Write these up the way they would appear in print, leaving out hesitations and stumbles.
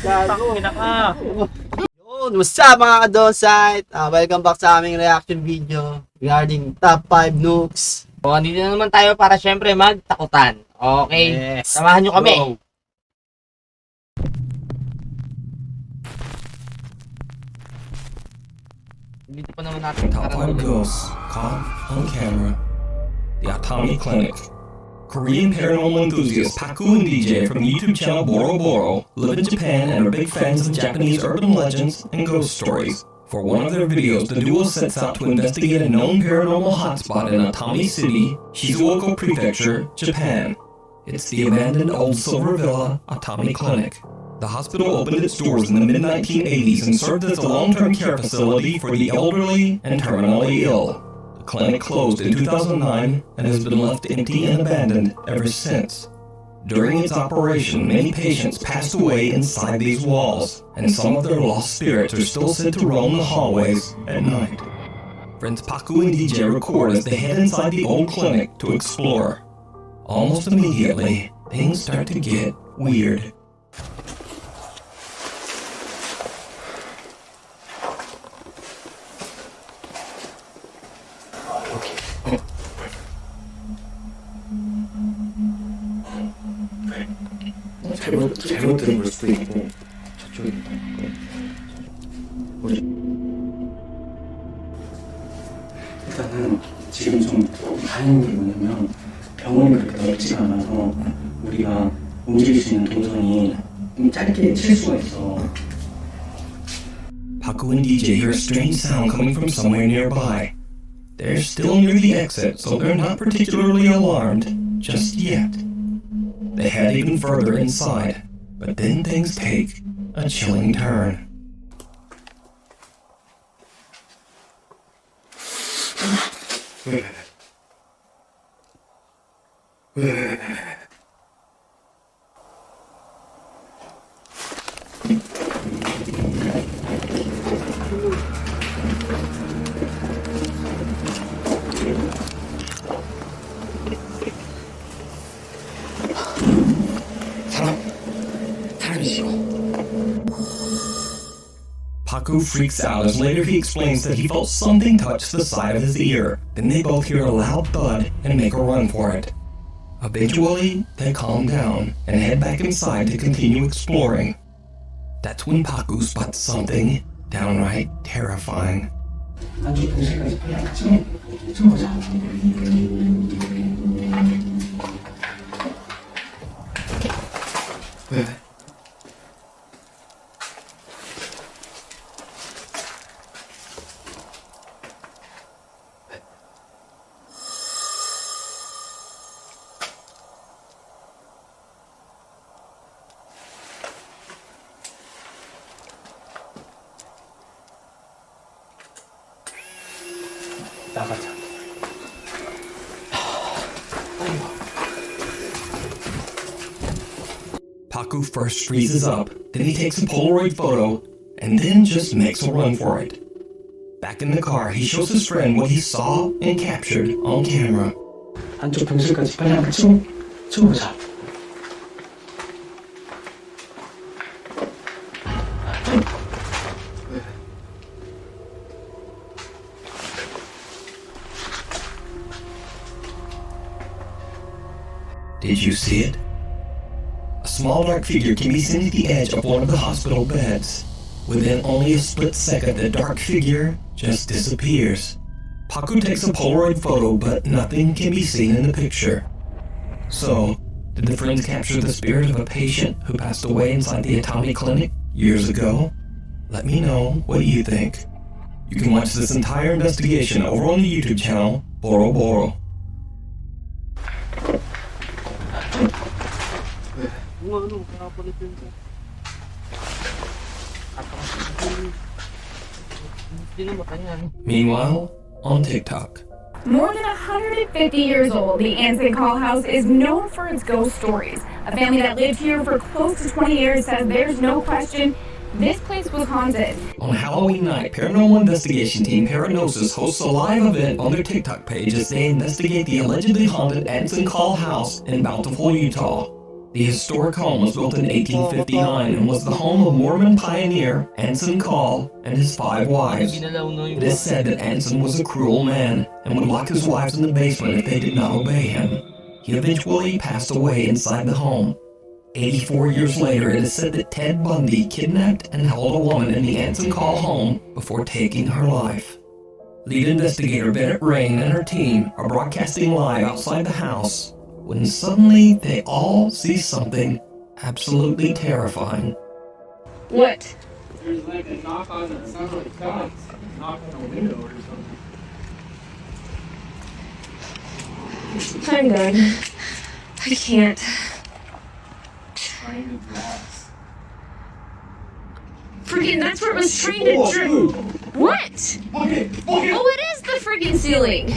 Gago. Ina ka. Yun, what's up mga kadonsite? Welcome back sa aming reaction video regarding top 5 nukes. O, andito na naman tayo para syempre magtakutan. Okay? Yes. Samahan nyo kami. Go. Dito pa naman natin. Top 5 ghosts caught on camera. The Atomic Clinic. Korean paranormal enthusiast Paku and DJ from the YouTube channel Boro Boro live in Japan and are big fans of Japanese urban legends and ghost stories. For one of their videos, the duo sets out to investigate a known paranormal hotspot in Atami City, Shizuoka Prefecture, Japan. It's the abandoned old silver villa, Atami Clinic. The hospital opened its doors in the mid-1980s and served as a long-term care facility for the elderly and terminally ill. The clinic closed in 2009 and has been left empty and abandoned ever since. During its operation, many patients passed away inside these walls, and some of their lost spirits are still said to roam the hallways at night. Friends Paku and DJ record as they head inside the old clinic to explore. Almost immediately, things start to get weird. 잘못 들은 걸 수도 있고 저쪽에 일단은 지금 좀 다행인 게 뭐냐면 병원이 그렇게 넓지가 않아서 우리가 움직일 수 있는 동선이 좀 짧게 칠 수가 있어. Paku and DJ hear a strange sound coming from somewhere nearby. They're still near the exit, so they're not particularly alarmed just yet. They head even further inside, but then things take a chilling turn. Paku freaks out as later he explains that he felt something touch the side of his ear. Then they both hear a loud thud and make a run for it. Eventually, they calm down and head back inside to continue exploring. That's when Paku spots something downright terrifying. 안쪽 공실까지 빨리 같이 숨어보자. 왜? 나가자. Paku first freezes up, then he takes a Polaroid photo, and then just makes a run for it. Back in the car, he shows his friend what he saw and captured on camera. 안쪽 병실까지 빨리 같이 숨어보자. Did you see it? A small dark figure can be seen at the edge of one of the hospital beds. Within only a split second, the dark figure just disappears. Paku takes a Polaroid photo, but nothing can be seen in the picture. So, did the friends capture the spirit of a patient who passed away inside the Atomic Clinic years ago? Let me know what you think. You can watch this entire investigation over on the YouTube channel, Boro Boro. Meanwhile, on TikTok. More than 150 years old, the Anson Call House is known for its ghost stories. A family that lived here for close to 20 years says there's no question this place was haunted. On Halloween night, paranormal investigation team Paranosis hosts a live event on their TikTok page as they investigate the allegedly haunted Anson Call House in Bountiful, Utah. The historic home was built in 1859 and was the home of Mormon pioneer Anson Call and his 5 wives. Ginalaw no yung It is said that Anson was a cruel man and would lock his wives in the basement if they did not obey him. He eventually passed away inside the home. 84 years later, it is said that Ted Bundy kidnapped and held a woman in the Anson Call home before taking her life. Lead investigator Bennett Rain and her team are broadcasting live outside the house when suddenly they all see something absolutely terrifying. What? There's like a knock on it sounds like guns. Knock on a window or something. I'm done. I can't. Trying to glass. Freaking, that's where it was trying to drip. What? Okay. Oh, it is the freaking ceiling.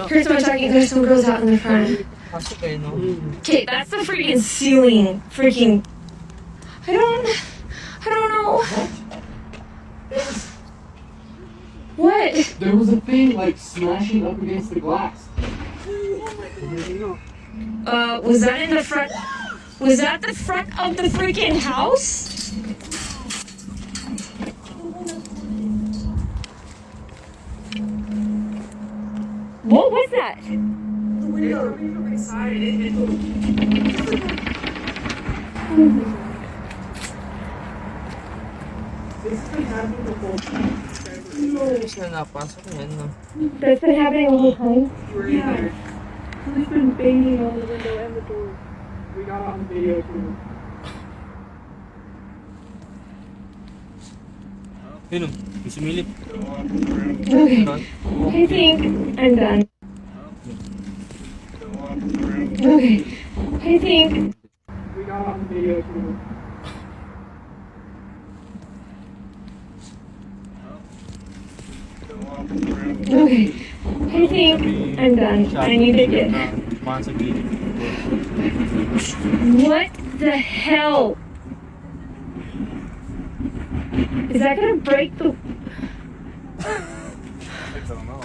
Here's my talking. There's some girls out in the front. pasok eh, no? Okay, that's the freaking ceiling. Freaking. I don't know. What? There was a thing like smashing up against the glass. Was that in the front? Was that the front of the freaking house? What was that? The window coming from my side. This has been happening the whole time. Inis na napasok yan, no? That's been happening the whole time. You were in there. He's been banging on the window and the door. We got it on video too. Yun, may sumilip. Okay. I think I'm done. Okay. I think. We got it on video too. Okay. I think I'm done. I need to get. What the hell? Is that gonna break the? I don't know.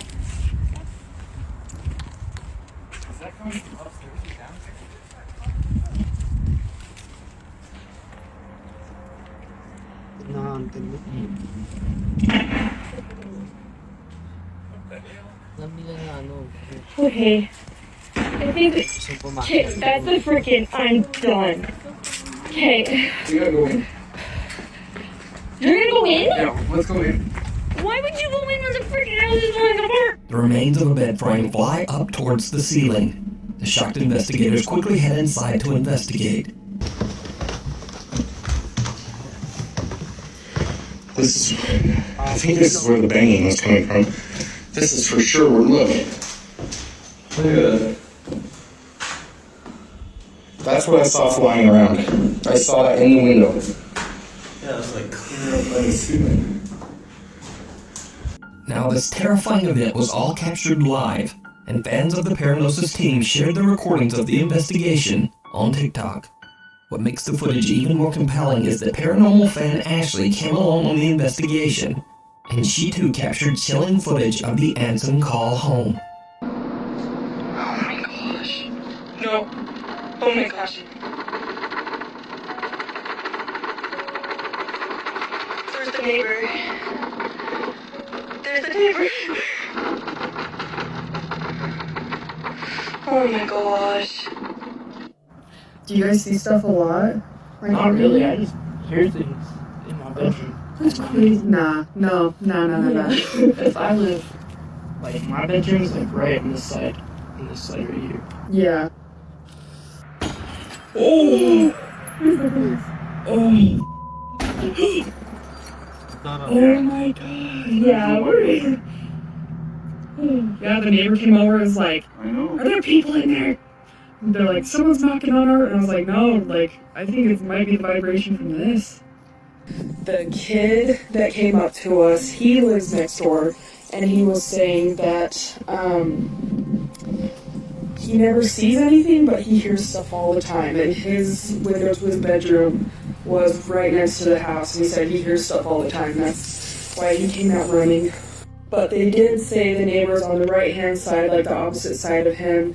Is that coming from upstairs or downstairs? Nabila na ano. Okay. I think. Gusto pumasok. Okay, that's the freaking. I'm done. Okay. We gotta go in. You're gonna go in? Yeah, let's go in. Why would you go in when the freaking house is falling apart? The remains of a bed frame fly up towards the ceiling. The shocked investigators quickly head inside to investigate. This is, I think this is where the banging was coming from. This is for sure. Look. Look at that. That's what I saw flying around. I saw that in the window. Yeah, it was like clear up by the ceiling. Now, this terrifying event was all captured live, and fans of the Paranosis team shared the recordings of the investigation on TikTok. What makes the footage even more compelling is that paranormal fan Ashley came along on the investigation, and she too captured chilling footage of the Anson Call home. Oh my gosh. No. Oh my gosh. There's the neighbor. There's the neighbor. Oh my gosh. Do you guys see stuff a lot? Like, Not really, I just hear things in my bedroom. That's crazy. Nah. If I live, like, my bedroom's like right on this side right here. Yeah. Oh! Oh! Oh my god! Yeah, we're yeah, the neighbor came over and was like, I know. are there people in there? And they're like, someone's knocking on our, and I was like, no, like, I think it might be the vibration from this. The kid that came up to us, he lives next door, and he was saying that, he never sees anything, but he hears stuff all the time, and his window to his bedroom was right next to the house, and he said he hears stuff all the time, and that's why he came out running. But they did say the neighbors on the right-hand side, like the opposite side of him,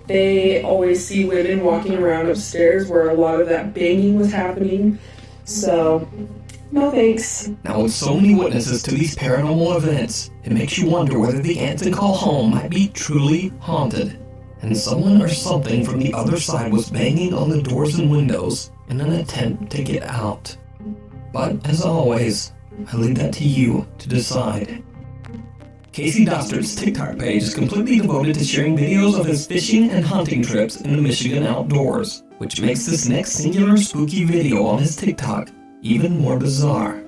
they always see women walking around upstairs where a lot of that banging was happening. So, no thanks. Now, with so many witnesses to these paranormal events, it makes you wonder whether the Anson Call home might be truly haunted, and someone or something from the other side was banging on the doors and windows in an attempt to get out. But, as always, I leave that to you to decide. Casey Dostard's TikTok page is completely devoted to sharing videos of his fishing and hunting trips in the Michigan outdoors, which makes this next singular spooky video on his TikTok even more bizarre.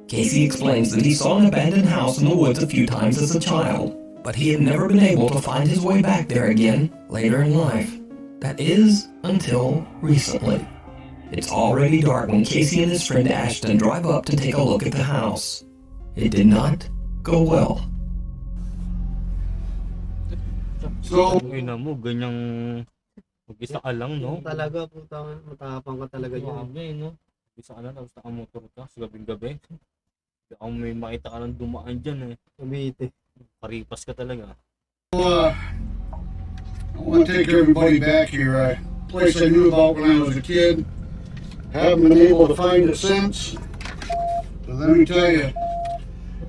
Casey explains that he saw an abandoned house in the woods a few times as a child, but he had never been able to find his way back there again later in life. That is, until recently. It's already dark when Casey and his friend Ashton drive up to take a look at the house. It did not go well. So, Ina mo, ganyang mag-isa ka lang, no? Talaga, puta, matapang ka talaga dyan. Grabe, no? Isa ka lang, tapos nakamotor ka sa gabing-gabi. Baka may makita ka lang dumaan dyan, eh. Kumite. Paripas ka talaga. I want to take everybody back here. A place I knew about when I was a kid. Haven't been able to find it since. But let me tell you,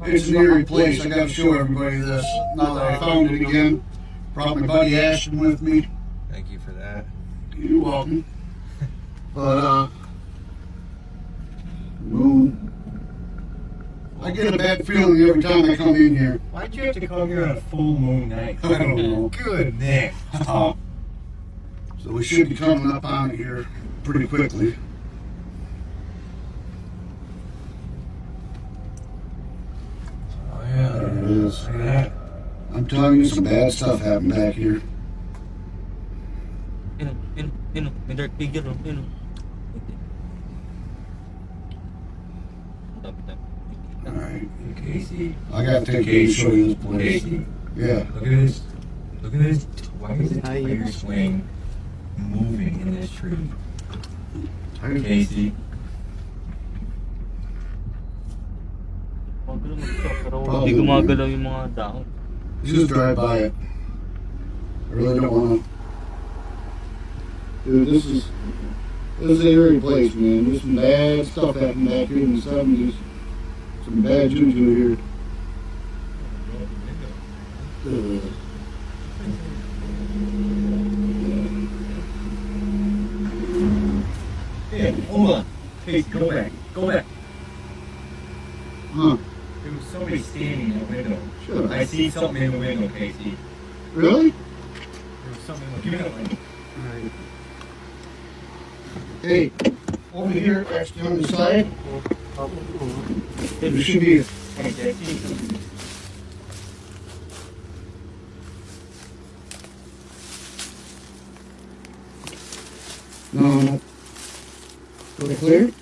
it's an eerie place. I got to show everybody this. Now that I found it again, brought my buddy Ashton with me. Thank you for that. You're welcome. But ooh, I get a bad feeling every time I come in here. Why'd you have to come here on a full moon night? I don't know. Good Nick. So we should be coming up on it here pretty quickly. Oh yeah, There it is. look at that. I'm telling you, some bad stuff happened back here. May dark figure, no? All right, Casey. I gotta take you to show you this place. Casey. Yeah. Look at this. Look at this. Why is the Hi. tire swing moving in this tree? Casey. Magalaw mag-isa, pero Probably. hindi gumagalaw yung mga dahon. Just drive by it. I really don't wanna. Dude, this is an eerie place, man. There's some bad stuff happened back here in the 70s. Some bad juju here. Hey, hold on. Casey, go back. Go back. Huh? There was somebody standing in the window. Sure. I see something in the window, Casey. Really? There was something in the Give me that light. Alright. Hey, over here, actually on the side, there should be. Hey, Casey. No, not. Are they clear?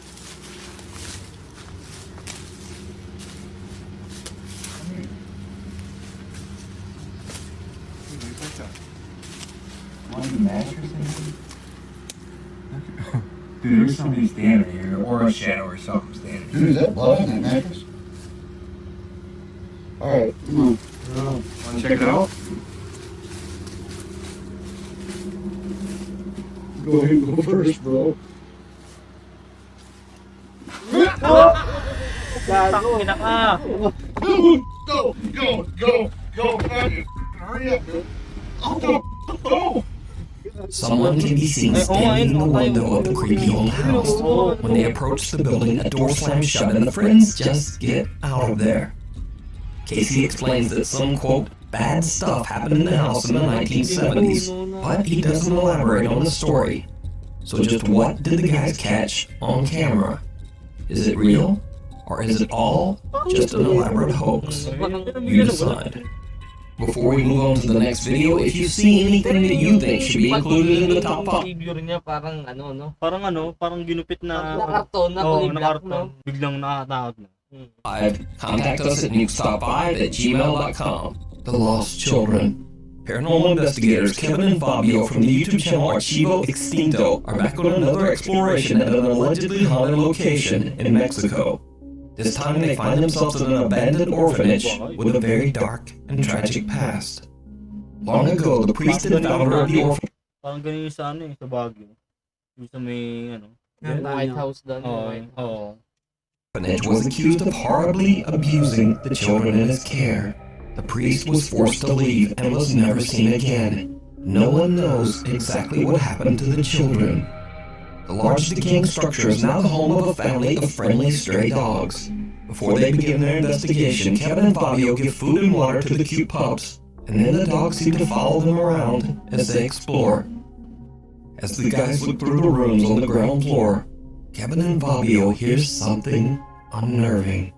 Dude, there's somebody standing here, or a shadow or something standing here. Dude, is that blood on that mattress? Alright, come on. Wanna check it out? Go ahead and go first, bro. Tako, ina ka! Go, hurry up, dude. Oh, go. Someone can be seen standing in the window of the creepy old house. When they approach the building, a door slams shut and the friends just get out of there. Casey explains that some, quote, bad stuff happened in the house in the 1970s, but he doesn't elaborate on the story. So just what did the guys catch on camera? Is it real? Or is it all just an elaborate hoax? You decide. Before we move on to the next video, if you see anything that you think should be included in the top 5, Figure niya parang ano, no? Parang ginupit na... Na karton, na Oo, kulay na black, karton. no? Biglang nakakatakot na. contact us at nukestop5@gmail.com. The Lost Children. Paranormal investigators Kevin and Fabio from the YouTube channel Archivo Extinto are back on another exploration at an allegedly haunted location in Mexico. This time they find themselves in an abandoned orphanage with a very dark and tragic past. Long ago, the priest and founder of the orphanage Parang ganun yung sa ano sa Baguio. Yung sa may, Yung White House doon. was accused of horribly abusing the children in his care. The priest was forced to leave and was never seen again. No one knows exactly what happened to the children. The large decaying structure is now the home of a family of friendly stray dogs. Before they begin their investigation, Kevin and Fabio give food and water to the cute pups, and then the dogs seem to follow them around as they explore. As the guys look through the rooms on the ground floor, Kevin and Fabio hear something unnerving.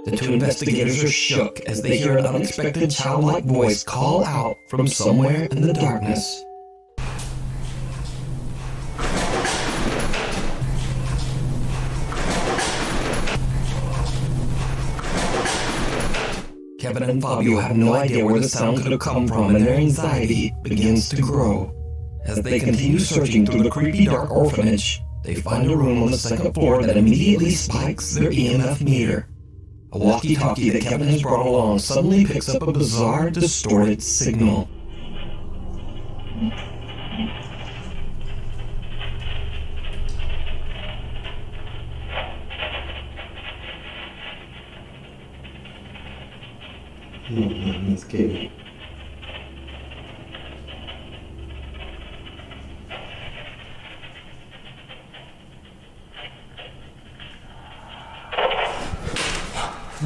The two investigators are shook as they hear an unexpected childlike voice call out from somewhere in the darkness. Kevin and Fabio have no idea where the sound could have come from, and their anxiety begins to grow. As they continue searching through the creepy dark orphanage, they find a room on the second floor that immediately spikes their EMF meter. A walkie-talkie that Kevin has brought along suddenly picks up a bizarre, distorted signal.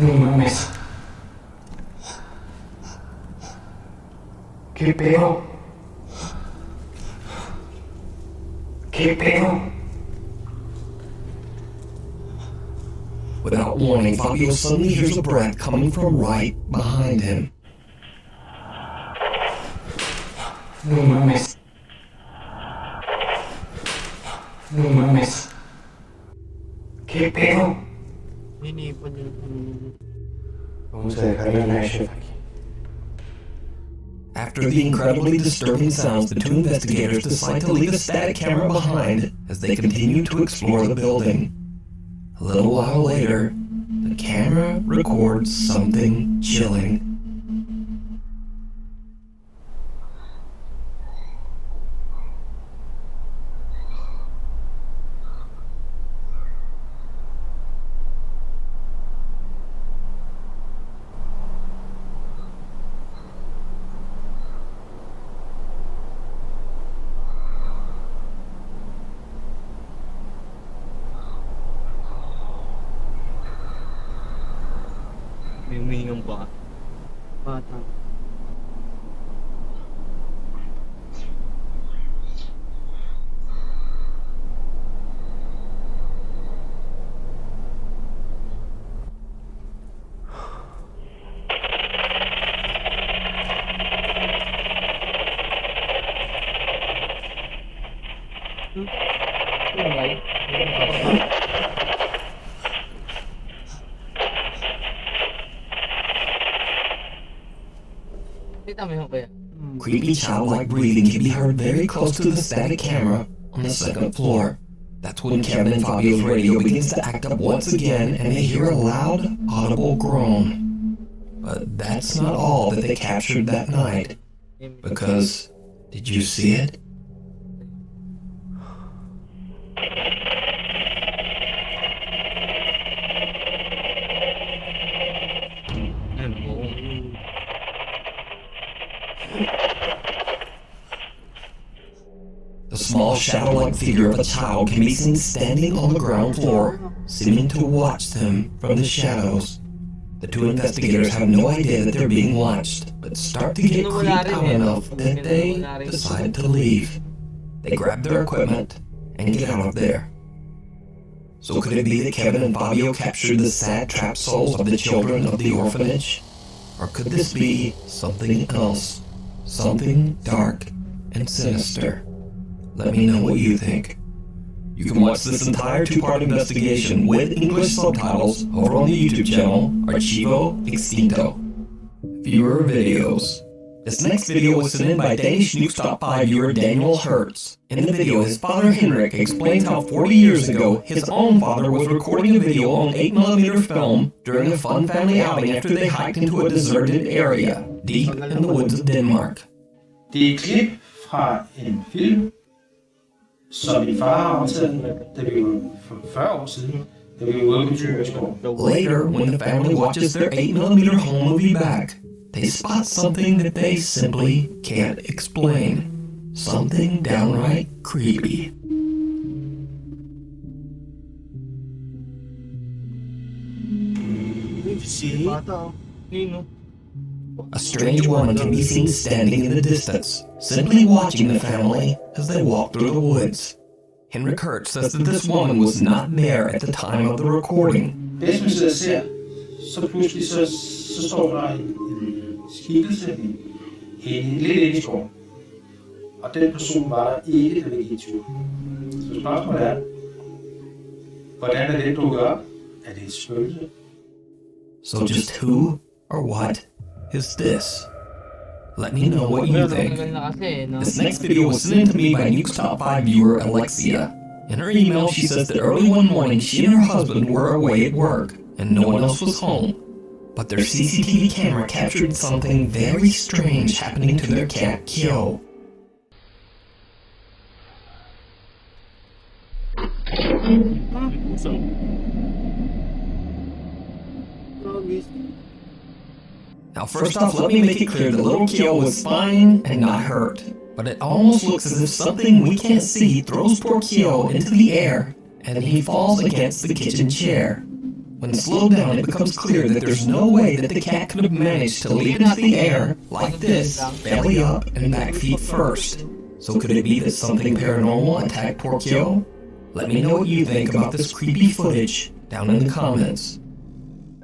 No mames. ¿Qué pedo? ¿Qué pedo? Without warning, Fabio suddenly hears a breath coming from right behind him. No mames. No mames. ¿Qué pedo? Ninipon yung... Vamos a dejar la night shift aquí. After the incredibly disturbing sounds, the two investigators decide to leave the static camera behind as they continue to explore the building. A little while later, the camera records something chilling. May umihingang ba? Bata. Creepy childlike breathing can be heard very close to the static camera on the second floor. That's when Kevin and Fabio's radio begins to act up once again, and they hear a loud, audible groan. But that's not all that they captured that night. Because, did you see it? The small shadow-like figure of a child can be seen standing on the ground floor, seeming to watch them from the shadows. The two investigators have no idea that they're being watched, but start to get creeped out enough that they decide to leave. They grab their equipment and get out of there. So could it be that Kevin and Fabio captured the sad trapped souls of the children of the orphanage? Or could this be something else? Something dark and sinister? Let me know what you think. You can watch this entire two-part investigation with English subtitles over on the YouTube channel Archivo Extinto. Viewer videos. This next video was sent in by Danish Nuke's Top 5 viewer Daniel Hertz. In the video, his father Henrik explains how 40 years ago, his own father was recording a video on 8mm film during a fun family outing after they hiked into a deserted area, deep in the woods of Denmark. Det er et klip fra en film, som min far har optaget, da vi var for 40 år siden, da vi var ude på tur i skoven. Later, when the family watches their 8mm home movie back, they spot something that they simply can't explain. Something downright creepy. A strange woman can be seen standing in the distance, simply watching the family as they walk through the woods. Henrik Hertz says that this woman was not there at the time of the recording. Hvis man sidder og ser, så pludselig så står der en skikkelse lidt inde i skoven. Og den person var der ikke, da vi gik tur. Så spørgsmålet er, hvordan er den dukket op? Er det et spøgelse? So just who or what is this? Let me know what you think. This next video was sent in to me by Nuke's Top 5 viewer Alexia. In her email, she says that early one morning she and her husband were away at work, and no one else was home. But their CCTV camera captured something very strange happening to their cat, Kyo. Now first off, let me make it clear that little Kyo was fine and not hurt. But it almost looks as if something we can't see throws poor Kyo into the air, and he falls against the kitchen chair. When slowed down, it becomes clear that there's no way that the cat could have managed to leap into the air like this, belly up and back feet first. So could it be that something paranormal attacked poor Kyo? Let me know what you think about this creepy footage down in the comments.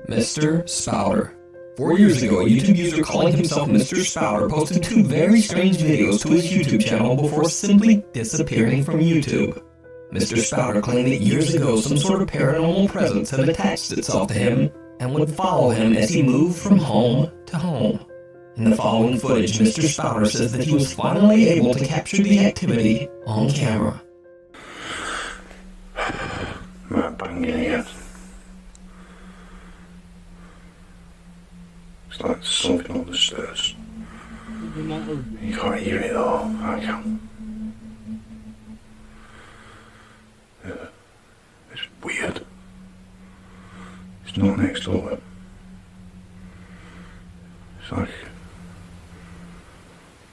Mr. Spouter. 4 years ago, a YouTube user calling himself Mr. Spouter posted 2 very strange videos to his YouTube channel before simply disappearing from YouTube. Mr. Spouter claimed that years ago some sort of paranormal presence had attached itself to him and would follow him as he moved from home to home. In the following footage, Mr. Spouter says that he was finally able to capture the activity on camera. It's like something on the stairs. You can't hear it though, I can. Yeah. It's weird. It's not next door. It's like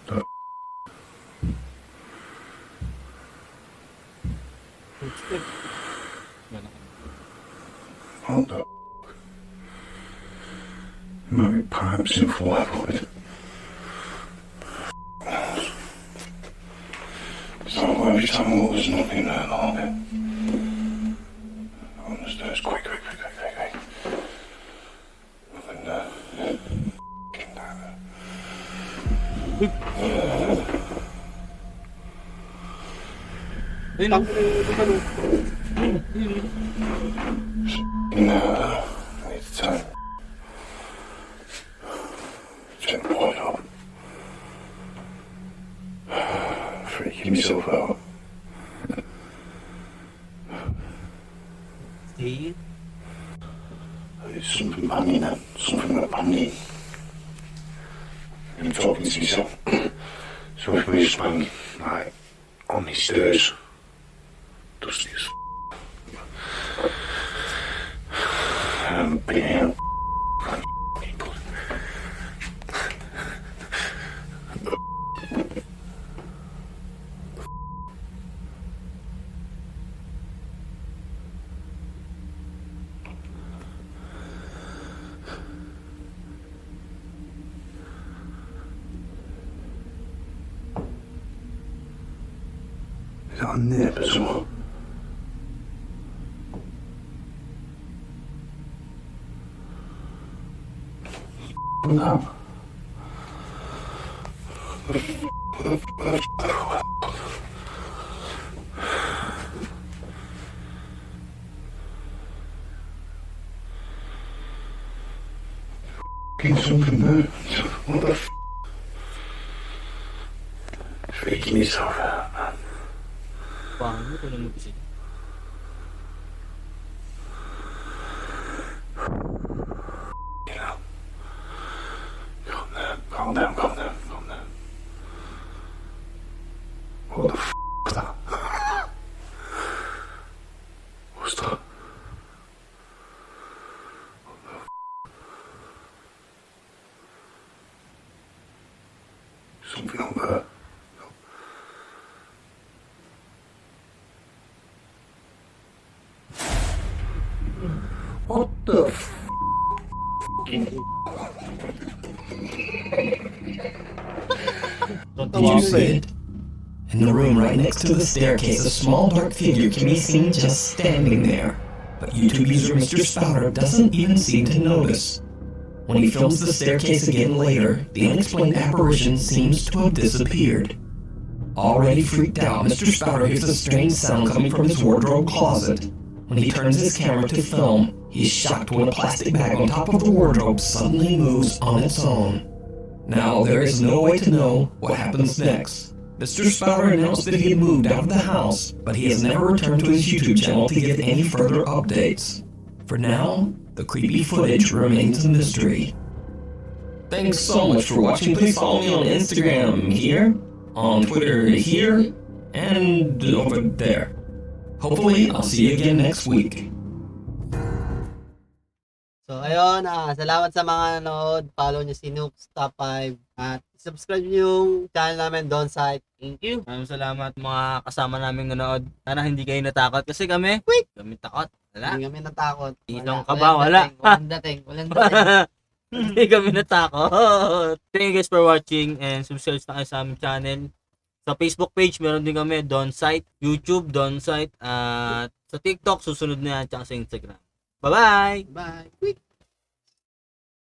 that. What the? Maybe pipes in full void. It's not like every time I walk there's nothing there, though. On the stairs, quick. Nothing there. No, I need to turn. Check the point up. Freaking myself out. See? There's something banging there. Something like banging. I'm talking to myself. Something was banging, like, on these stairs. Dusty as being out. got a nip as well. No. Something there. What the f? Freaking yourself out, man. Paano ko naman kasi? You know. Calm down. What the f was that? What's that? Something up there. What the f? Did you see it? In the room right next to the staircase, a small dark figure can be seen just standing there. But YouTube user Mr. Spouter doesn't even seem to notice. When he films the staircase again later, the unexplained apparition seems to have disappeared. Already freaked out, Mr. Spouter hears a strange sound coming from his wardrobe closet. When he turns his camera to film, he's shocked when a plastic bag on top of the wardrobe suddenly moves on its own. Now, there is no way to know what happens next. Mr. Spouter announced that he had moved out of the house, but he has never returned to his YouTube channel to give any further updates. For now, the creepy footage remains a mystery. Thanks so much for watching. Please follow me on Instagram here, on Twitter here, and over there. Hopefully, I'll see you again next week. So, ayun, salamat sa mga nanood. Follow nyo si Nuke's Top 5 at subscribe nyo yung channel namin, Don Site. Thank you. Maraming salamat mga kasama naming nanood. Sana hindi kayo natakot kasi kami takot. Wala. Hindi kami natakot. Isang ka ba? Wala. Walang dating. Hindi kami natakot. Thank you guys for watching and subscribe na kayo sa aming channel. Sa Facebook page, meron din kami, Don Site. YouTube, Don Site. At sa TikTok, susunod na yan. Tsaka sa Instagram. Bye-bye! Bye! Quick!